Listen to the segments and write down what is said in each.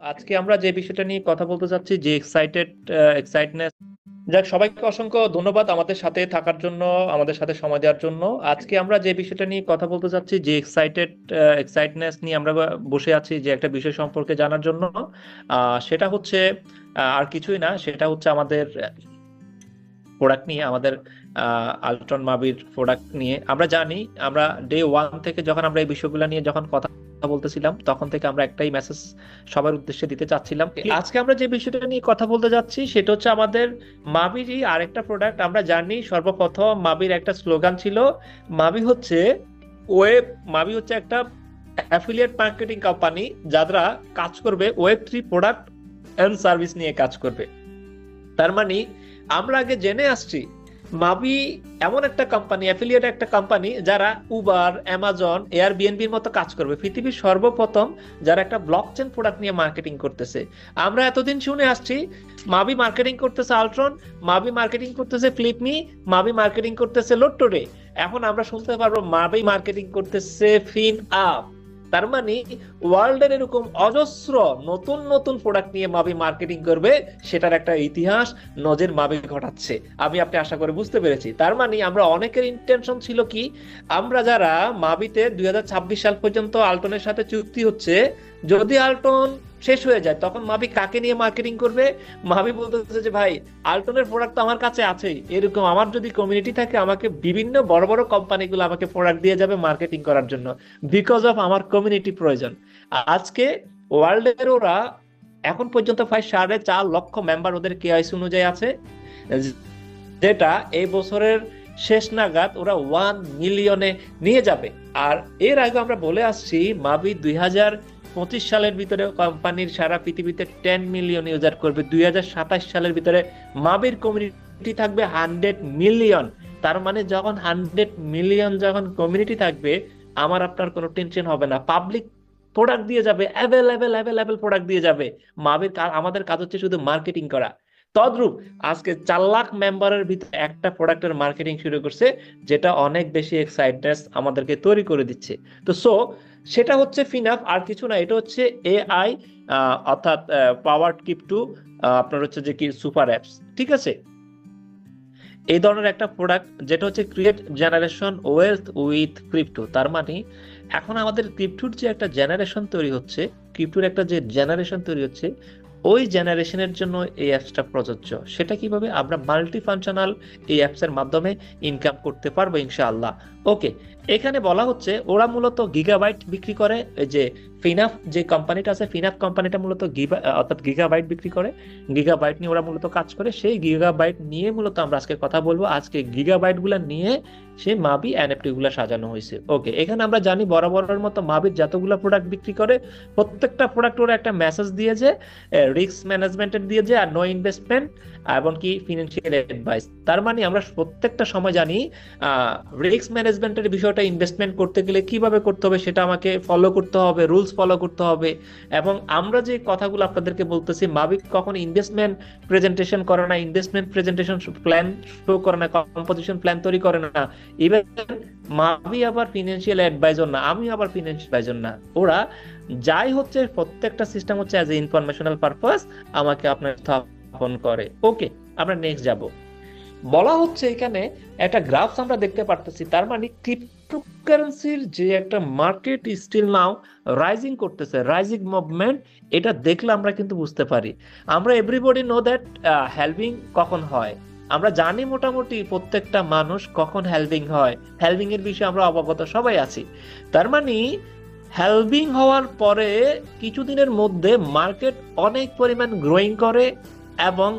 আজকে আমরা যে বিষয়টা নিয়ে কথা বলতে চাচ্ছি যে এক্সাইটনেস। যাক, সবাইকে অসংখ্য ধন্যবাদ আমাদের সাথে থাকার জন্য, আমাদের সাথে সময় দেওয়ার জন্য। আজকে আমরা যে বিষয়টা নিয়ে কথা বলতে চাচ্ছি যে এক্সাইটনেস নিয়ে আমরা বসে আছি যে একটা বিষয় সম্পর্কে জানার জন্য। সেটা হচ্ছে আর কিছুই না, সেটা হচ্ছে আমাদের প্রোডাক্ট নিয়ে, আমাদের আল্ট্রন মাবির প্রোডাক্ট নিয়ে। আমরা জানি, আমরা ডে ওয়ান থেকে যখন আমরা এই বিষয়গুলো নিয়ে যখন কথা বলতেছিলাম, তখন থেকে আমরা একটাই মেসেজ সবার উদ্দেশ্যে দিতে চাচ্ছিলাম। আজকে আমরা যে বিষয়টা নিয়ে কথা বলতে যাচ্ছি সেটা হচ্ছে আমাদের মাবিরই আরেকটা প্রোডাক্ট। আমরা জানি সর্বপ্রথম মাবির একটা স্লোগান ছিল, মাবি হচ্ছে ওয়েব মাবি হচ্ছে একটা অ্যাফিলিয়েট মার্কেটিং কোম্পানি যারা কাজ করবে ওয়েব 3 প্রোডাক্ট এন্ড সার্ভিস নিয়ে কাজ করবে। তার মানে আমরা আগে জেনে আসছি মাবি এমন একটা কোম্পানি, অ্যাফিলিয়েট একটা কোম্পানি যারা উবার, অ্যামাজন, এয়ারবিএনবির মতো কাজ করবে, পৃথিবীর সর্বপ্রথম যারা একটা ব্লকচেন প্রোডাক্ট নিয়ে মার্কেটিং করতেছে। আমরা এতদিন শুনে আসছি মাবি মার্কেটিং করতেছে আল্ট্রন, মাবি মার্কেটিং করতেছে ফ্লিপমি, মাবি মার্কেটিং করতেছে লোট্টোডে। এখন আমরা শুনতে পারবো মাবি মার্কেটিং করতেছে ফিন আপ। তার মানে ওয়ার্ল্ডের এরকম অজস্র নতুন নতুন প্রোডাক্ট নিয়ে মাবি মার্কেটিং করবে, সেটার একটা ইতিহাস নজির মাবি ঘটাচ্ছে। আপনি আশা করে বুঝতে পেরেছি। তার মানে আমরা অনেকের ইন্টেনশন ছিল কি, আমরা যারা মাবিতে 2026 সাল পর্যন্ত আল্টনের সাথে চুক্তি হচ্ছে, যদি আল্টন শেষ হয়ে যায় তখন মাবি কাকে নিয়ে মার্কেটিং করবে। মাবি বলতেছে যে ভাই, আল্টনের প্রোডাক্ট তো আমার কাছে আছেই, এরকম আমার যদি কমিউনিটি থাকে, আমাকে বিভিন্ন বড় বড় কোম্পানিগুলো আমাকে প্রোডাক্ট দিয়ে যাবে মার্কেটিং করার জন্য, বিকজ অফ আমার কমিউনিটি প্রয়োজন। আজকে ওয়ার্ল্ডের ওরা এখন পর্যন্ত প্রায় 4.5 লক্ষ মেম্বার ওদের কেওয়াইসি অনুযায়ী আছে, যেটা এই বছরের শেষ নাগাদ ওরা 1 মিলিয়নে নিয়ে যাবে। আর এর আগে আমরা বলে আসছি মাবি 2025 সালের ভিতরে কোম্পানির সারা পৃথিবীতে 10 মিলিয়ন ইউজার করবে, 2027 সালের ভিতরে মাবির কমিউনিটি থাকবে 100 মিলিয়ন। তার মানে যখন 100 মিলিয়ন যখন কমিউনিটি থাকবে, আমার আপনার কোনো টেনশন হবে না, পাবলিক প্রোডাক্ট দিয়ে যাবে, অ্যাভেলেবেল অ্যাভেলেবেল প্রোডাক্ট দিয়ে যাবে। আমাদের কাজ হচ্ছে শুধু মার্কেটিং করা। তদ্রূপ আজকে 4 লাখ মেম্বারের ভিতরে একটা প্রোডাক্টের মার্কেটিং শুরু করছে, যেটা অনেক বেশি এক্সাইটনেস আমাদেরকে তৈরি করে দিচ্ছে। তো সেটা হচ্ছে ফিনাফ, আর কিছু না, এটা হচ্ছে এআই, অর্থাৎ পাওয়ার্ড ক্রিপ্টো, আপনার হচ্ছে যে কি সুপার অ্যাপস, ঠিক আছে। এই ধরনের একটা প্রোডাক্ট যেটা হচ্ছে create generation wealth with crypto. তার মানে এখন আমাদের ক্রিপ্টোর যে একটা জেনারেশন তৈরি হচ্ছে, ক্রিপ্টোর একটা যে জেনারেশন তৈরি হচ্ছে, ওই জেনারেশনের জন্য এই অ্যাপসটা প্রযোজ্য। সেটা কিভাবে আমরা মাল্টি ফাংশনাল এই অ্যাপসের মাধ্যমে ইনকাম করতে পারবো ইনশাআল্লাহ। ওকে, এখানে বলা হচ্ছে ওরা মূলত গিগাবাইট বিক্রি করে। এই যে ফিনাফ যে কোম্পানিটা আছে, ফিনাফ কোম্পানিটা মূলত অর্থাৎ গিগাবাইট বিক্রি করে। গিগাবাইট নিয়ে ওরা মূলত কাজ করে, সেই গিগাবাইট নিয়ে মূলত আমরা আজকে কথা বলবো। আজকে গিগাবাইট গুলা নিয়ে সেই মাবি এনএফটি গুলা সাজানো হয়েছে। ওকে, এখানে আমরা জানি বরাবরের মতো মাবির যতগুলো প্রোডাক্ট বিক্রি করে, প্রত্যেকটা প্রোডাক্ট ওরা একটা মেসেজ দিয়ে যে রিস্ক ম্যানেজমেন্টের দিয়ে যে, আর নো ইনভেস্টমেন্ট এবং কি ফিনান্সিয়াল অ্যাডভাইস। তার মানে আমরা প্রত্যেকটা সময় জানি রিস্ক ম্যানেজমেন্টের বিষয়টা, ইনভেস্টমেন্ট করতে গেলে কিভাবে করতে হবে সেটা আমাকে ফলো করতে হবে, রুলস ফলো করতে হবে। এবং আমরা যে কথাগুলো আপনাদেরকে বলতেছি, মাবিক কখন ইনভেস্টমেন্ট প্রেজেন্টেশন করে না, ইনভেস্টমেন্ট প্রেজেন্টেশন প্ল্যান শো করে না, কম্পোজিশন প্ল্যান তৈরি করে না। ইভেন মাবি আবার ফিনান্সিয়াল অ্যাডভাইজার না, আমি আবার ফিনান্সিয়াল অ্যাডভাইজার না। ওরা যাই হচ্ছে প্রত্যেকটা সিস্টেম হচ্ছে অ্যাজ এ ইনফরমেশনাল পারপাস আমাকে আপনার স্থাপন করে। ওকে, আমরা নেক্সট যাব। বলা হচ্ছে এখানে একটা গ্রাফস আমরা দেখতে পারতেছি, তার মানে ক্রিপ্টোকারেন্সির যে একটা মার্কেট স্টিল নাও রাইজিং করতেছে, রাইজিং মুভমেন্ট। এটা দেখলে আমরা কিন্তু বুঝতে পারি, আমরা এভরিবডি নো দ্যাট হ্যালভিং কখন হয়। আমরা জানি মোটামুটি প্রত্যেকটা মানুষ কখন হ্যালভিং হয়, হ্যালভিং এর বিষয়ে আমরা অবগত সবাই আছি। তার মানে হ্যালভিং হওয়ার পরে কিছুদিনের মধ্যে মার্কেট অনেক পরিমাণ গ্রোয়িং করে, এবং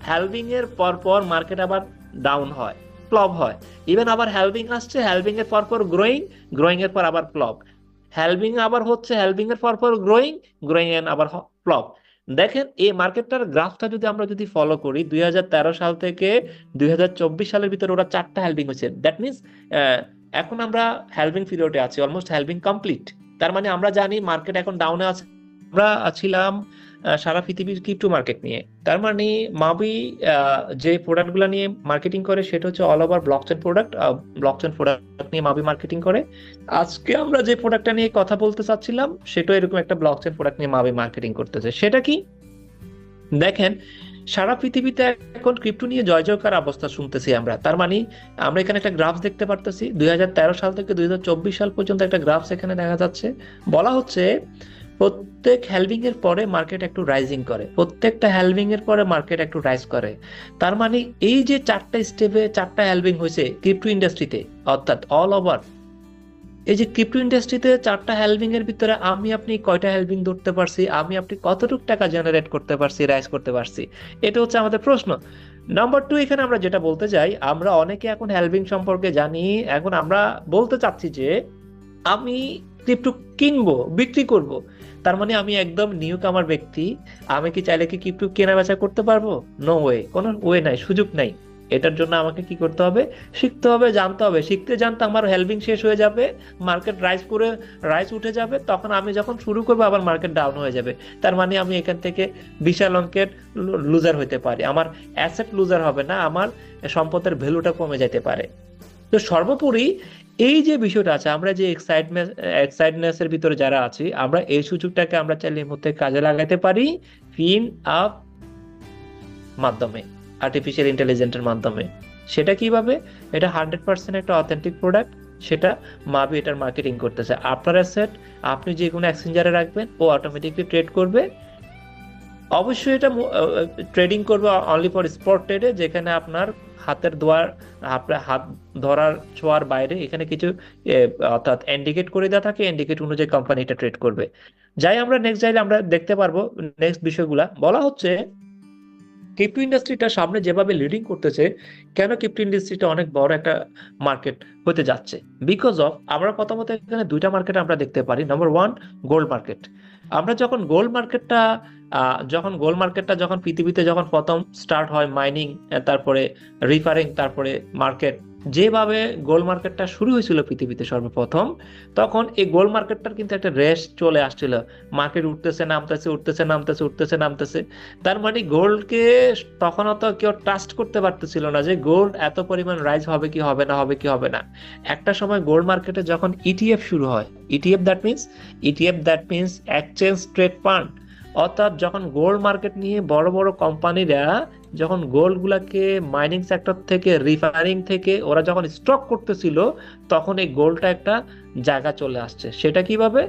হ্যালভিং এর পর পর মার্কেট আবার ডাউন হয়, ফ্লপ হয়। ইভেন আবার হ্যালভিং আসছে, হ্যালভিং এর পর পর গ্রোয়িং, গ্রোয়িং এর পর আবার ফ্লপ, হ্যালভিং আবার হচ্ছে, হ্যালভিং এর পর পর গ্রোয়িং, গ্রোয়িং এর আবার ফ্লপ। দেখেন এই মার্কেটটার গ্রাফটা যদি আমরা ফলো করি, 2013 সাল থেকে 2024 সালের ভিতরে ওরা 4টা হ্যালভিং হয়েছে। দ্যাট মিনস এখন আমরা হ্যালভিং পিরিয়ডে আছি, অলমোস্ট হ্যালভিং কমপ্লিট। তার মানে আমরা জানি মার্কেট এখন ডাউনে আছে। আমরা ছিলাম সারা পৃথিবীর ক্রিপ্টো মার্কেট নিয়ে। তার মানে মাবি যে প্রোডাক্টগুলো নিয়ে মার্কেটিং করে সেটা হচ্ছে all over blockchain product. Blockchain product নিয়ে মাবি মার্কেটিং করে। আজকে আমরা যে প্রোডাক্টটা নিয়ে কথা বলতে চাচ্ছিলাম সেটা এরকম একটা ব্লকচেন প্রোডাক্ট নিয়ে মাবি মার্কেটিং করতেছে। সেটা কি দেখেন, সারা পৃথিবীতে এখন ক্রিপ্টো নিয়ে জয় জয়কার অবস্থা শুনতেছি আমরা। তার মানে আমরা এখানে একটা গ্রাফ দেখতে পারতেছি, 2013 সাল থেকে 2024 সাল পর্যন্ত একটা গ্রাফ এখানে দেখা যাচ্ছে। বলা হচ্ছে প্রত্যেক হ্যালভিং এর পরে মার্কেট একটু রাইজিং করে, প্রত্যেকটা হ্যালভিং এর পরে মার্কেট একটু রাইজ করে। তার মানে এই যে চারটা স্টেপে চারটা হ্যালভিং হয়েছে ক্রিপ্টো ইন্ডাস্ট্রিতে, অর্থাৎ অল ওভার এই যে ক্রিপ্টো ইন্ডাস্ট্রিতে চারটা হ্যালভিং এর ভিতরে আমি আপনি কয়টা হ্যালভিং ধরতে পারছি, আমি আপনি কতটুকু টাকা জেনারেট করতে পারছি, রাইজ করতে পারছি, এটা হচ্ছে আমাদের প্রশ্ন। নাম্বার টু, এখানে আমরা যেটা বলতে চাই, আমরা অনেকে এখন হ্যালভিং সম্পর্কে জানি। এখন আমরা বলতে চাচ্ছি যে আমি ক্রিপ্টো কিনবো, বিক্রি করব। তার মানে আমি একদম নিউ কামার ব্যক্তি, আমি কি চাইলে কি ক্রিপ্টো কেনা বেচা করতে পারবো? নো ওয়ে, কোনো ওয়ে নাই, সুযোগ নাই। এটার জন্য আমাকে কি করতে হবে? শিখতে হবে, জানতে হবে। শিখতে জানতে আমার হেলভিং শেষ হয়ে যাবে, মার্কেট রাইজ উঠে যাবে, তখন আমি যখন শুরু করবো আবার মার্কেট ডাউন হয়ে যাবে। তার মানে আমি এখান থেকে বিশাল অঙ্কের লুজার হতে পারি। আমার অ্যাসেট লুজার হবে না, আমার সম্পদের ভ্যালুটা কমে যেতে পারে। তো সর্বোপরি এই যে বিষয়টা আছে, আমরা যে এক্সাইটনেস এর ভিতরে যারা আছি, আমরা এই সুযোগটাকে আমরা চাইলে এই মুহূর্তে কাজে লাগাতে পারি ফিন আপ মাধ্যমে, আর্টিফিশিয়াল ইন্টেলিজেন্সের মাধ্যমে। সেটা কিভাবে? এটা 100% একটা অথেন্টিক প্রোডাক্ট, সেটা মাবি এটার মার্কেটিং করতেছে। আপনার অ্যাসেট আপনি যে কোনো এক্সচেঞ্জারে রাখবেন, ও অটোমেটিকলি ট্রেড করবে। অবশ্যই এটা ট্রেডিং করবে অনলি ফর স্পট ট্রেডে, যেখানে আপনার হাতের দোয়ার, আপনার হাত ধরার ছোঁয়ার বাইরে এখানে কিছু অর্থাৎ ইন্ডিকেট করে দেওয়া থাকে, ইন্ডিকেট অনুযায়ী কোম্পানি এটা ট্রেড করবে। যাই আমরা নেক্সট যাইলে আমরা দেখতে পারবো নেক্সট বিষয়গুলা। বলা হচ্ছে ক্রিপ্টো ইন্ডাস্ট্রিটা সামনে যেভাবে লিডিং করতেছে, কেন ক্রিপ্টো ইন্ডাস্ট্রিটা অনেক বড় একটা মার্কেট হতে যাচ্ছে? বিকজ অফ, আমরা প্রথমত এখানে দুইটা মার্কেট আমরা দেখতে পারি। Number one, gold market. আমরা যখন গোল্ড মার্কেটটা যখন পৃথিবীতে যখন প্রথম স্টার্ট হয়, মাইনিং, তারপরে রিফারিং, তারপরে মার্কেট, যেভাবে গোল্ড মার্কেটটা শুরু হয়েছিল পৃথিবীতে সর্বপ্রথম, তখন এই গোল্ড মার্কেটটার কিন্তু একটা রেস চলে আসছিল। মার্কেট উঠতেছে নামতেছে, উঠতেছে নামতেছে, উঠতেছে নামতেছে। তার মানে গোল্ডকে তখন অত কেউ ট্রাস্ট করতে পারতেছিল না যে গোল্ড এত পরিমাণ রাইজ হবে কি হবে না, হবে কি হবে না। একটা সময় গোল্ড মার্কেটে যখন ইটিএফ শুরু হয়, ETF that means exchange trade fund, অর্থাৎ যখন গোল্ড মার্কেট নিয়ে বড় বড় কোম্পানিরা যখন গোল্ড গুলাকে মাইনিং সেক্টর থেকে, রিফাইনিং থেকে ওরা যখন স্টক করতেছিল, তখন এই গোল্ডটা একটা জায়গা চলে আসছে। সেটা কিভাবে?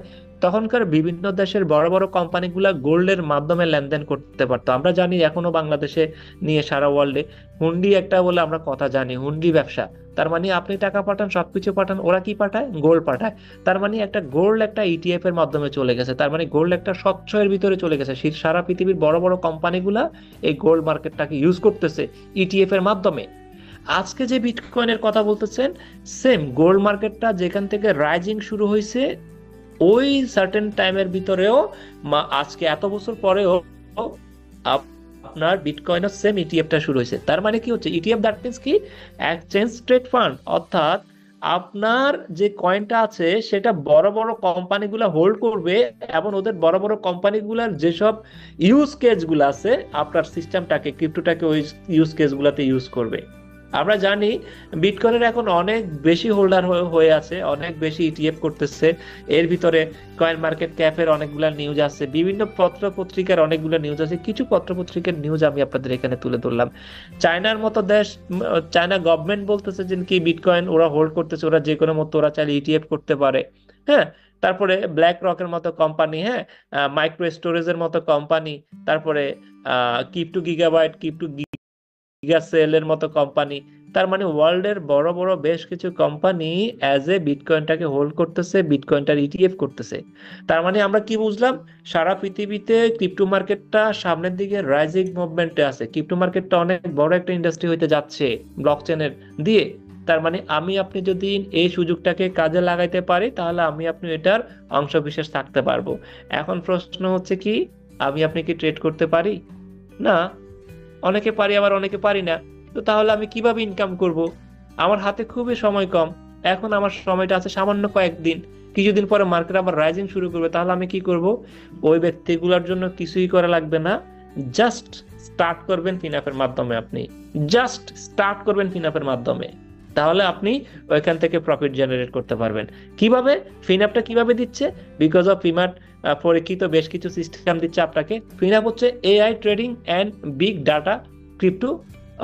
তখনকার বিভিন্ন দেশের বড় বড় কোম্পানিগুলা গোল্ডের মাধ্যমে লেনদেন করতে পারতো। আমরা জানি এখনো বাংলাদেশে নিয়ে সারা ওয়ার্ল্ডে হুন্ডি একটা বলে আমরা কথা জানি, হুন্ডি ব্যবসা। তার মানে আপনি টাকা পাঠান, সবকিছু পাঠান, ওরা কি পাঠায়? গোল্ড পাঠায়। তার মানে একটা গোল্ড একটা ইটিএফ এর মাধ্যমে চলে গেছে। তার মানে গোল্ড একটা স্বচ্ছ এর ভিতরে চলে গেছে। সারা পৃথিবীর বড় বড় কোম্পানিগুলা এই গোল্ড মার্কেটটাকে ইউজ করতেছে ইটিএফ এর মাধ্যমে। আজকে যে বিটকয়েনের কথা বলতেছেন, সেম গোল্ড মার্কেটটা যেখান থেকে রাইজিং শুরু হয়েছে, ওই সার্টেন টাইমের ভিতরেও আজকে এত বছর পরেও আপনার বিটকয়েনের সেম ইটিএফটা শুরু হয়েছে। তার মানে কি হচ্ছে? ইটিএফ দ্যাট মিন্স কি? Exchange trade fund. অর্থাৎ আপনার যে কয়েনটা আছে সেটা বড় বড় কোম্পানিগুলো হোল্ড করবে, এবং ওদের বড় বড় কোম্পানিগুলোর যেসব ইউজ কেসগুলো আছে আপনার সিস্টেমটাকে, ক্রিপ্টোটাকে ওই ইউজ কেসগুলোতে ইউজ করবে। আমরা জানি বিটকয়েনের এখন অনেক বেশি হোল্ডার হয়ে আছে, অনেক বেশি ইটিএফ করতেছে। এর ভিতরে কয়েন মার্কেট ক্যাপের অনেকগুলা নিউজ আছে, বিভিন্ন পত্র পত্রিকার অনেকগুলো নিউজ আছে। কিছু পত্র পত্রিকার নিউজ আমি আপনাদের এখানে তুলে ধরলাম। চায়নার মতো দেশ, চায়না গভর্নমেন্ট বলতেছে যে কি বিটকয়েন ওরা হোল্ড করতেছে, ওরা যে কোনো মতো ওরা চাইলে ইটিএফ করতে পারে। হ্যাঁ, তারপরে ব্ল্যাক রকের মতো কোম্পানি, হ্যাঁ, মাইক্রো স্টোরেজের মতো কোম্পানি, তারপরে ক্রিপ্টো গিগাবাইট, ক্রিপ্টো গিগাসেলের মতো কোম্পানি। তার মানে ওয়ার্ল্ডের বড় বড় বেশ কিছু কোম্পানি অ্যাজ এ বিটকয়েনটাকে হোল্ড করতেছে, বিটকয়েনটার ইটিএফ করতেছে। তার মানে আমরা কি বুঝলাম? সারা পৃথিবীতে ক্রিপ্টো মার্কেটটা সামনের দিকে রাইজিং মুভমেন্টে আছে। ক্রিপ্টো মার্কেটটা অনেক বড় একটা ইন্ডাস্ট্রি হইতে যাচ্ছে ব্লকচেনের দিয়ে। তার মানে আমি আপনি যদি এই সুযোগটাকে কাজে লাগাইতে পারি, তাহলে আমি আপনি এটার অংশ বিশেষ থাকতে পারবো। এখন প্রশ্ন হচ্ছে কি, আমি আপনি কি ট্রেড করতে পারি? না, অনেকে পারি আবার অনেকে পারি না। তো তাহলে আমি কিভাবে ইনকাম করব? আমার হাতে খুবই সময় কম, এখন আমার সময়টা আছে সামান্য কয়েকদিন। কিছুদিন পরে মার্কেট আবার রাইজিং শুরু করবে, তাহলে আমি কি করব? ওই ব্যক্তিগুলোর জন্য কিছুই করা লাগবে না, জাস্ট স্টার্ট করবেন ফিনাফের মাধ্যমে। আপনি জাস্ট স্টার্ট করবেন ফিনাফের মাধ্যমে, তাহলে আপনি ওইখান থেকে প্রফিট জেনারেট করতে পারবেন। কিভাবে? ফিনাপটা কিভাবে দিচ্ছে? বিকজ অফ ফিনাট পরীক্ষিত বেশ কিছু সিস্টেম দিচ্ছে আপনাকে। ফিনাপ হচ্ছে AI trading and big data crypto,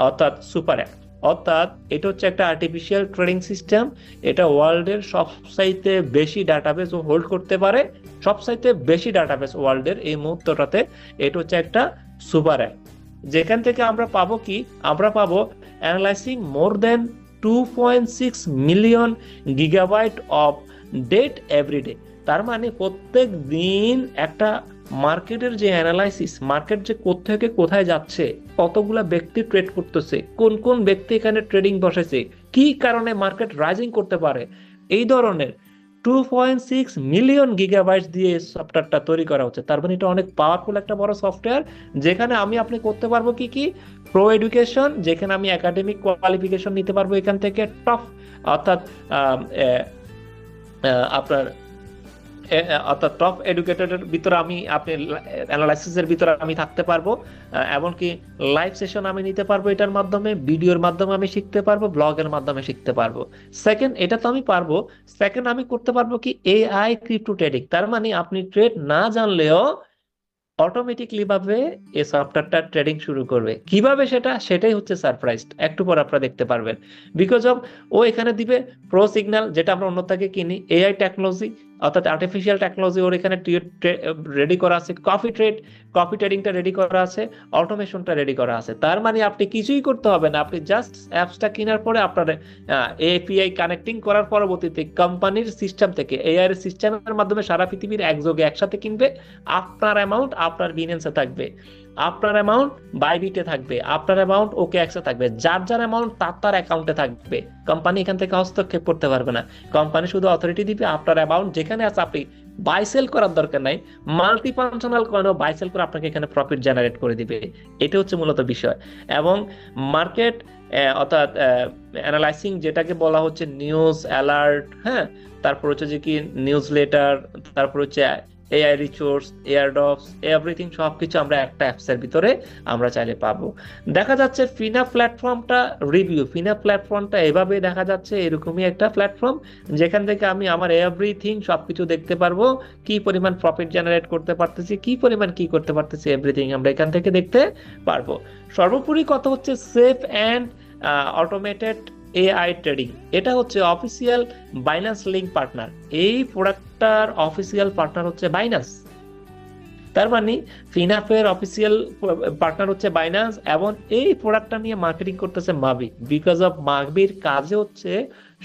অর্থাৎ সুপার অ্যাপ। অর্থাৎ এটা হচ্ছে একটা আর্টিফিশিয়াল ট্রেডিং সিস্টেম। এটা ওয়ার্ল্ডের সবচাইতে বেশি ডাটাবেস হোল্ড করতে পারে, সবচাইতে বেশি ডাটাবেস ওয়ার্ল্ডের এই মুহূর্তটাতে। এটা হচ্ছে একটা সুপার অ্যাপ, যেখান থেকে আমরা পাবো কি? আমরা পাবো analysing more than 2.6 million gigabyte of data every day. তার মানে প্রত্যেক দিন একটা মার্কেটের যে অ্যানালাইসিস, মার্কেট যে কোত্থেকে কোথায় যাচ্ছে, কতগুলা ব্যক্তি ট্রেড করতেছে, কোন কোন ব্যক্তি এখানে ট্রেডিং বসেছে, কি কারণে মার্কেট রাইজিং করতে পারে, এই ধরনের 2.6 মিলিয়ন গিগাবাইট দিয়ে সফটওয়্যারটা তৈরি করা হচ্ছে। তার মানে এটা অনেক পাওয়ারফুল একটা বড় সফটওয়্যার, যেখানে আমি আপনি করতে পারবো কি কি? প্রো এডুকেশন, যেখানে আমি একাডেমিক কোয়ালিফিকেশন নিতে পারবো এখান থেকে টপ, অর্থাৎ আপনার অর্থাৎ টপ এডুকেটেডের ভিতরে আমি আপনি অ্যানালাইসিসের ভিতরে আমি থাকতে পারবো। এমনকি লাইভ সেশন আমি নিতে পারবো এটার মাধ্যমে, ভিডিওর মাধ্যমে আমি শিখতে পারবো, ব্লগের মাধ্যমে শিখতে পারবো। সেকেন্ড, এটা তো আমি পারবো। সেকেন্ড, আমি করতে পারবো কি? AI crypto trading. তার মানে আপনি ট্রেড না জানলেও অটোমেটিকলি ভাবে এই সফটওয়্যারটা ট্রেডিং শুরু করবে। কিভাবে সেটাই হচ্ছে সারপ্রাইজ, একটু পর আপনারা দেখতে পারবেন। বিকজ অফ ও এখানে দিবে প্রো সিগন্যাল, যেটা আমরা অন্য থেকে কিনি, এআই টেকনোলজি অর্থাৎ আর্টিফিশিয়াল টেকনোলজি ওর এখানে রেডি করা আছে, কপি ট্রেডিংটা রেডি করা আছে, অটোমেশনটা রেডি করা আছে। তার মানে আপনি কিছুই করতে হবে না, আপনি জাস্ট অ্যাপসটা কেনার পরে আপনার এপিআই কানেক্টিং করার পরবর্তীতে কোম্পানির সিস্টেম থেকে, এআই এর সিস্টেমের মাধ্যমে সারা পৃথিবীর একযোগে একসাথে কিনবে। আপনার অ্যামাউন্ট আপনার বিনেন্সে থাকবে, আপনার অ্যামাউন্ট বাইবিটে থাকবে, আপনার অ্যামাউন্ট ওকেএক্সে থাকবে, যার যার অ্যামাউন্ট তার অ্যাকাউন্টে থাকবে। কোম্পানি এখান থেকে হস্তক্ষেপ করতে পারবে না। কোম্পানি শুধু অথরিটি দিবে, আপনার অ্যামাউন্ট যেখানে আছে আপনি বাই সেল করার দরকার নাই, মাল্টি ফাংশনাল কয়েনও বাই সেল করে আপনাকে এখানে প্রফিট জেনারেট করে দিবে। এটা হচ্ছে মূলত বিষয়। এবং মার্কেট অর্থাৎ অ্যানালাইসিং, যেটাকে বলা হচ্ছে নিউজ অ্যালার্ট, হ্যাঁ, তারপর হচ্ছে যে কি নিউজ লেটার, তারপর হচ্ছে এআই রিসোর্স, এয়ারড্রপস, এভরিথিং সবকিছু আমরা একটা অ্যাপসের ভিতরে আমরা চাইলে পাবো। দেখা যাচ্ছে ফিনা প্ল্যাটফর্মটা রিভিউ, ফিনা প্ল্যাটফর্মটা এভাবে দেখা যাচ্ছে, এরকমই একটা প্ল্যাটফর্ম যেখান থেকে আমি আমার এভরিথিং সবকিছু দেখতে পারবো, কি পরিমাণ প্রফিট জেনারেট করতে পারতেছি, কি পরিমাণ কি করতে পারতেছি, এভরিথিং আমরা এখান থেকে দেখতে পারবো। সর্বোপরি কথা হচ্ছে safe and automated AI trading. এটা হচ্ছে অফিসিয়াল বাইন্যান্স লিঙ্ক পার্টনার। এই প্রোডাক্টটার অফিসিয়াল পার্টনার হচ্ছে বাইন্যান্স। তার মানে ফিনাফের অফিসিয়াল পার্টনার হচ্ছে বাইন্যান্স, এবং এই প্রোডাক্টটা নিয়ে মার্কেটিং করতেছে মাভি। বিকজ অফ মাভির কাজে হচ্ছে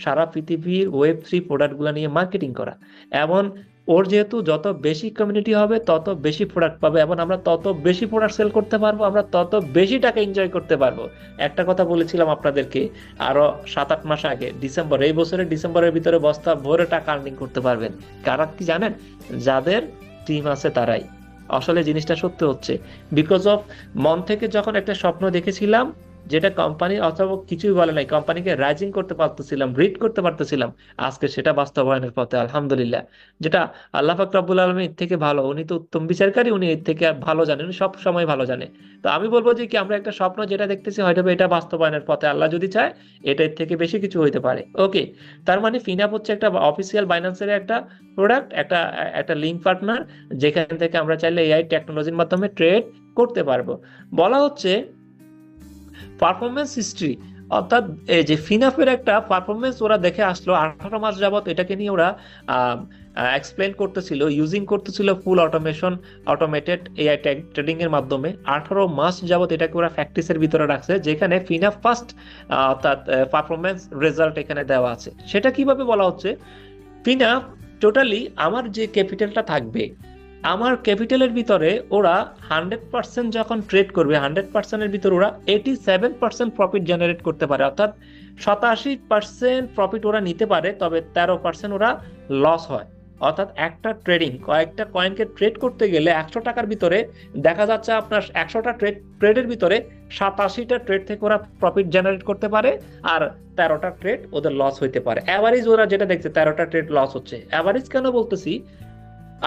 সারা পৃথিবীর ওয়েব3 প্রোডাক্টগুলো নিয়ে মার্কেটিং করা। এবং ওর যেহেতু যত বেশি কমিউনিটি হবে তত বেশি প্রোডাক্ট পাবে, এবং আমরা তত বেশি প্রোডাক্ট সেল করতে পারবো, আমরা তত বেশি টাকা এনজয় করতে পারবো। একটা কথা বলেছিলাম আপনাদেরকে আরো 7-8 মাস আগে, ডিসেম্বর, এই বছরের ডিসেম্বরের ভিতরে বস্তা ভরে টাকা আর্নিং করতে পারবেন। কারা কি জানেন? যাদের টিম আছে তারাই। আসলে জিনিসটা সত্যি হচ্ছে, বিকজ অফ মন থেকে যখন একটা স্বপ্ন দেখেছিলাম, যেটা কোম্পানি অথবা কিছুই বলে নাই, কোম্পানিকে রাইজিং করতে পারতেছিলাম, রিড করতে পারতেছিলাম, আজকে সেটা বাস্তবায়নের পথে আলহামদুলিল্লাহ। যেটা আল্লাহ পাক রব্বুল আলামিন এর থেকে ভালো, উনি তো উত্তম বিচারকারী, উনি এর থেকে ভালো জানেন, উনি সব সময় ভালো জানে। তো আমি বলবো যে কি, আমরা একটা স্বপ্ন যেটা দেখতেছি হয়তো এটা বাস্তবায়নের পথে, আল্লাহ যদি চায় এটা এর থেকে বেশি কিছু হইতে পারে। ওকে, তার মানে ফিনাপ হচ্ছে একটা অফিসিয়াল বাইন্যান্সের একটা প্রোডাক্ট, একটা লিঙ্ক পার্টনার, যেখান থেকে আমরা চাইলে এআই টেকনোলজির মাধ্যমে ট্রেড করতে পারবো। বলা হচ্ছে পারফরমেন্স হিস্ট্রি, অর্থাৎ এই যে ফিনাফের একটা পারফরমেন্স ওরা দেখে আসলো 18 মাস যাবত, এটাকে নিয়ে ওরা এক্সপ্লেন করতেছিল, ইউজিং করতেছিল ফুল অটোমেটেড এআই ট্রেডিং এর মাধ্যমে। 18 মাস যাবত এটাকে ওরা প্র্যাকটিসের ভিতরে রাখছে, যেখানে ফিনাফ ফার্স্ট অর্থাৎ পারফরমেন্স রেজাল্ট এখানে দেওয়া আছে। সেটা কিভাবে বলা হচ্ছে? ফিনাফ টোটালি আমার যে ক্যাপিটালটা থাকবে, আমার ক্যাপিটালের ভিতরে ওরা 100% যখন ট্রেড করবে, 100%-এর ভিতরে ওরা 87% প্রফিট জেনারেট করতে পারে। অর্থাৎ 87% প্রফিট ওরা নিতে পারে, তবে 13% ওরা লস হয়। অর্থাৎ একটা ট্রেডিং কয়েকটা কয়েনকে ট্রেড করতে গেলে 100 টাকার ভিতরে দেখা যাচ্ছে আপনার 100টা ট্রেডের ভিতরে 87টা ট্রেড থেকে ওরা প্রফিট জেনারেট করতে পারে, আর 13টা ট্রেড ওদের লস হইতে পারে। অ্যাভারেজ ওরা যেটা দেখছে 13টা ট্রেড লস হচ্ছে। অ্যাভারেজ কেন বলতেছি,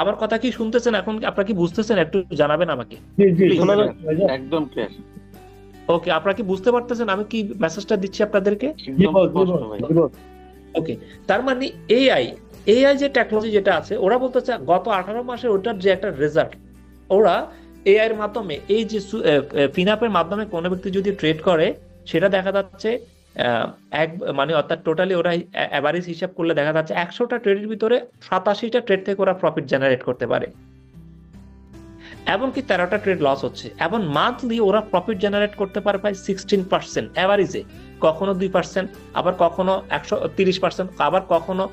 আমার কথা কি শুনতেছেন এখন? আপনারা কি বুঝতেছেন? একটু জানাবেন আমাকে জি জি প্লিজ। শোনা যাচ্ছে ভাইজান। একদম ক্লিয়ার, ওকে, আপনারা কি বুঝতে পারতেছেন আমি কি মেসেজটা দিচ্ছি আপনাদেরকে? জি একদম বল জি স্পষ্ট বল ভাই। জি বল। ওকে, তার মানে এআই এআই যে টেকনোলজি যেটা আছে, ওরা বলতেছে গত 18 মাসে ওটার যে একটা রেজাল্ট, ওরা এআই এর মাধ্যমে এই যে ফিনাপের মাধ্যমে কোনো ব্যক্তি যদি ট্রেড করে, সেটা দেখা যাচ্ছে এক মানে অর্থাৎ টোটালি ওরা অ্যাভারেজ হিসাব করলে দেখা যাচ্ছে 100টা ট্রেডের ভিতরে 87টা ট্রেড থেকে ওরা প্রফিট জেনারেট করতে পারে, এমনকি 13টা ট্রেড লস হচ্ছে। এবং মান্থলি ওরা প্রফিট জেনারেট করতে পারে প্রায় 16% অ্যাভারেজে, কখনো 2%, আবার কখনো 130%, আবার কখনো